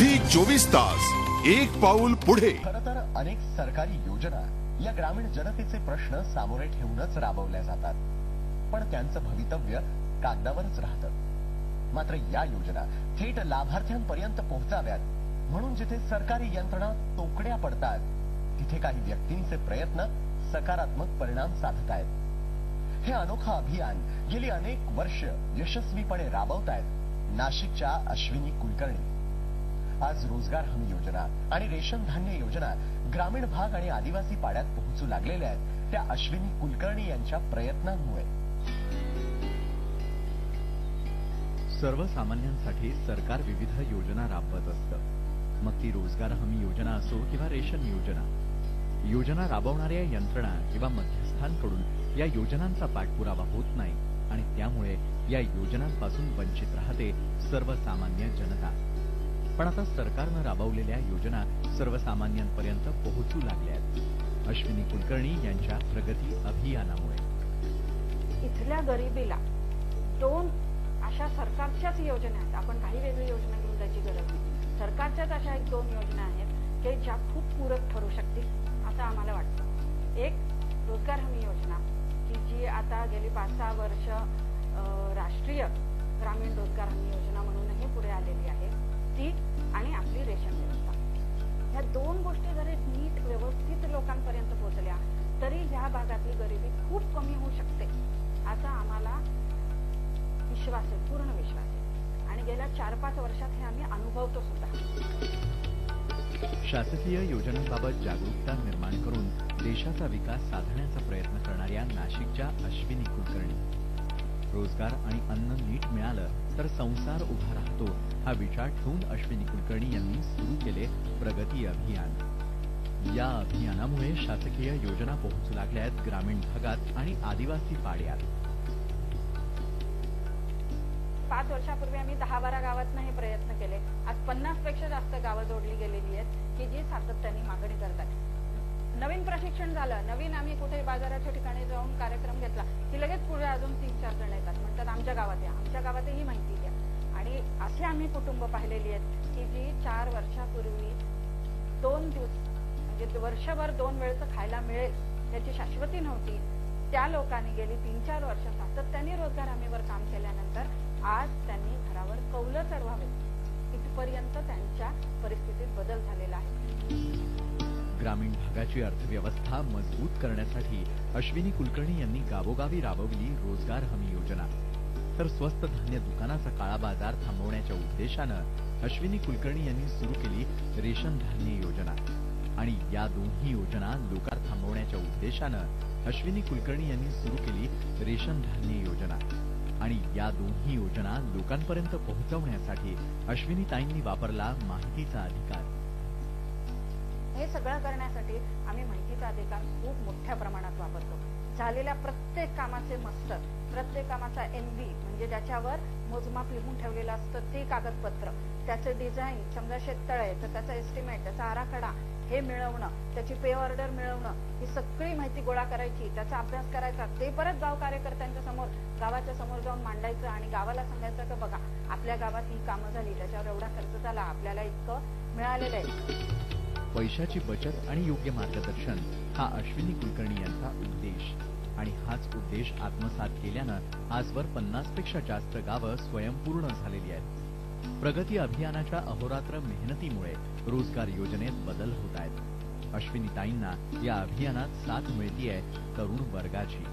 Zee 24 तास एक पाऊल पुढे। खरं तर अनेक सरकारी योजना या ग्रामीण जनतेचे प्रश्न सामोरे ठेवूनच राबवल्या जातात, पण त्यांचं भवितव्य कागदावरच राहतं। मात्र या योजना थेट लाभार्थ्यांपर्यंत पोहोचाव्यात म्हणून जिथे सरकारी यंत्रणा तोकड्या पडतात, तिथे काही व्यक्तींचे प्रयत्न सकारात्मक परिणाम साधत आहेत। हे अनोखं अभियान गेली अनेक वर्ष यशस्वीपणे राबवतायत नाशिकच्या अश्विनी कुलकर्णी। आज रोजगार हमी योजना आणि रेशन धान्य योजना ग्रामीण भाग आणि आदिवासी पाड्यात पोहोचू लागलेल्या आहेत त्या अश्विनी कुलकर्णी यांच्या प्रयत्नांमुळे। सर्वसामान्यांसाठी सरकार विविध योजना राबवत असतं, मग ती रोजगार हमी योजना असो किंवा रेशन योजना। योजना राबवणाऱ्या यंत्रणा किंवा मध्यस्थांकडून या योजनांचा पाठपुरावा होत नाही आणि त्यामुळे या योजनांपासून वंचित राहते सर्वसामान्य जनता। पण आता सरकारनं राबवलेल्या योजना सर्वसामान्यांपर्यंत पोहोचू लागल्या आहेत अश्विनी कुलकर्णी यांच्या प्रगती अभियानामुळे। इथल्या गरिबीला दोन अशा सरकारच्याच योजना आहेत, आपण काही वेगळी योजना घेऊन जायची गरज नाही। सरकारच्याच अशा एक दोन योजना आहेत की ज्या खूप पूरक ठरू शकतील असं आम्हाला वाटतं। एक रोजगार हमी योजना की जी आता गेली 5-6 वर्ष राष्ट्रीय ग्रामीण रोजगार हमी योजना म्हणूनही पुढे आलेली आहे ती, आणि आपली रेशन व्यवस्था। ह्या दोन गोष्टी जरी नीट व्यवस्थित लोकांपर्यंत पोहोचल्या तरी ह्या भागातली गरिबी खूप कमी होऊ शकते असा आम्हाला विश्वास आहे, पूर्ण विश्वास आहे, आणि गेल्या 4-5 वर्षात हे आम्ही अनुभवतो सुद्धा। शासकीय योजनांबाबत जागरूकता निर्माण करून देशाचा विकास साधण्याचा प्रयत्न करणाऱ्या नाशिकच्या अश्विनी कुलकर्णी। रोजगार आणि अन्न नीट मिळालं तर संसार उभा राहतो हा विचार ठेवून अश्विनी कुलकर्णी यांनी सुरू केले प्रगती अभियान। या अभियानामुळे शासकीय योजना पोहोचू लागल्या आहेत ग्रामीण भागात आणि आदिवासी पाड्यात। 5 वर्षापूर्वी आम्ही 10-12 गावातनं हे प्रयत्न केले। आज 50 पेक्षा जास्त गावं जोडली गेलेली आहेत की जी सातत्याने मागणी करतात। नवीन प्रशिक्षण झालं, नवीन आम्ही कुठे बाजाराच्या ठिकाणी जाऊन कार्यक्रम घेतला की लगेच पुढे अजून 3-4 जण येतात, म्हणतात आमच्या गावात या, आमच्या गावातही माहिती द्या। आणि असे आम्ही कुटुंब पाहिलेली आहेत की जी 4 वर्षापूर्वी 2 दिवस म्हणजे वर्षभर 2 वेळचं खायला मिळेल याची शाश्वती नव्हती, त्या लोकांनी गेली 3-4 वर्ष सातत्याने रोजगार हमीवर काम केल्यानंतर आज त्यांनी घरावर कौलं चढवावे इथपर्यंत त्यांच्या परिस्थितीत बदल झालेला आहे। ग्रामीण भागाची अर्थव्यवस्था मजबूत करण्यासाठी अश्विनी कुलकर्णी यांनी गावोगावी राबवली रोजगार हमी योजना। तर स्वस्त धान्य दुकानाचा काळा बाजार थांबवण्याच्या उद्देशानं अश्विनी कुलकर्णी यांनी सुरू केली रेशन धान्य योजना। आणि या दोन्ही योजना लोकांना थांबवण्याच्या उद्देशानं अश्विनी कुलकर्णी यांनी सुरू केली रेशन धान्य योजना। आणि या दोन्ही योजना लोकांपर्यंत पोहोचवण्यासाठी अश्विनी ताईंनी वापरला माहितीचा अधिकार। हे सगळं करण्यासाठी आम्ही माहितीचा अधिकार खूप मोठ्या प्रमाणात वापरतो। झालेल्या प्रत्येक कामाचे मस्तर, प्रत्येक कामाचा एनबी म्हणजे ज्याच्यावर मोजमाप लिहून ठेवलेलं असतं ते कागदपत्र, त्याचं डिझाईन, समजा शेततळे तर त्याचा एस्टिमेट, त्याचा आराखडा हे मिळवणं, त्याची पे ऑर्डर मिळवणं, ही सगळी माहिती गोळा करायची, त्याचा अभ्यास करायचा, ते परत गाव कार्यकर्त्यांच्या समोर गावाच्या समोर जाऊन मांडायचं आणि गावाला सांगायचं की बघा आपल्या गावात ही कामं झाली, त्याच्यावर एवढा खर्च झाला, आपल्याला इतकं मिळालेलं आहे। पैशाची बचत आणि योग्य मार्गदर्शन हा अश्विनी कुलकर्णी यांचा उद्देश, आणि हाच उद्देश आत्मसात केल्यानं आजवर 50 पेक्षा जास्त गावं स्वयंपूर्ण झालेली आहेत। प्रगती अभियानाच्या अहोरात्र मेहनतीमुळे रोजगार योजनेत बदल होत आहेत। अश्विनी ताईंना या अभियानात साथ मिळतीये तरुण वर्गाची।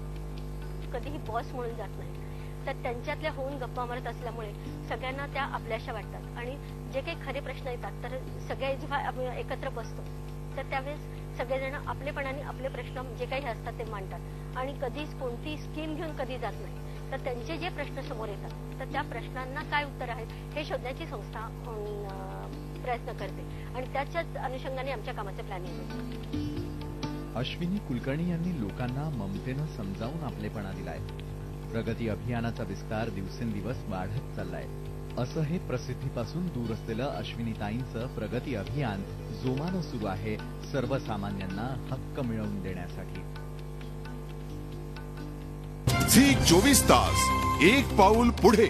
कधीही बॉस म्हणून जात नाही तर त्यांच्यातल्या होऊन गप्पा मारत असल्यामुळे सगळ्यांना त्या आपल्याशा वाटतात, आणि जे काही खरे प्रश्न येतात तर सगळे जेव्हा आपण एकत्र बसतो तर त्यावेळेस सगळेजण आपलेपणाने आपले प्रश्न जे काही असतात ते मांडतात, आणि कधीच कोणती स्कीम घेऊन कधी जात नाही। तर त्यांचे जे प्रश्न समोर येतात तर त्या प्रश्नांना काय उत्तर आहेत हे शोधण्याची संस्था प्रयत्न करते, आणि त्याच्याच अनुषंगाने आमच्या कामाचे प्लॅनिंग होते। अश्विनी कुलकर्णी यांनी लोकांना ममतेनं समजावून आपलेपणा दिलाय। प्रगती अभियानाचा विस्तार दिवसेंदिवस वाढत चाललाय। असं हे प्रसिद्धीपासून दूर असलेलं अश्विनी ताईंचं प्रगती अभियान जोमानं सुरू आहे सर्वसामान्यांना हक्क मिळवून देण्यासाठी। झी 24 तास एक पाऊल पुढे।